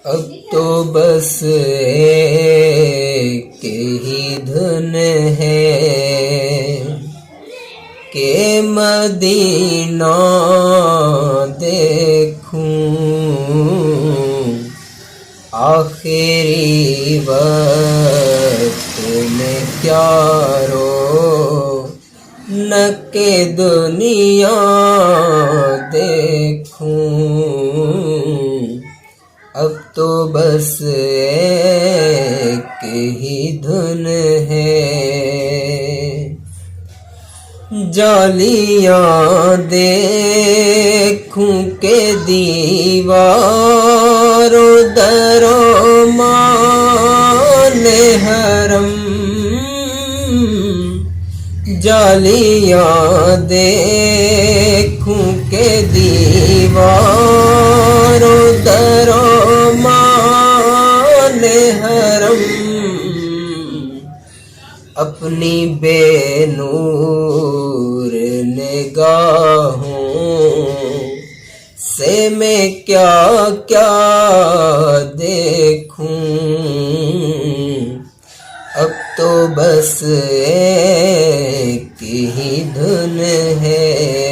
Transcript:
अब तो बस एक ही धुन है के मदीना देखूं, आखिरी वक्त में क्या रो न के दुनिया देखूं। अब तो बस एक ही धुन है, जालियां देखूं के दीवारों दरों माने हरम, जालियां देखूं के दीवारों दरों माने हरम, अपनी बेनूर निगाहों से मैं क्या क्या देखूं। अब तो बस एक ही धुन है।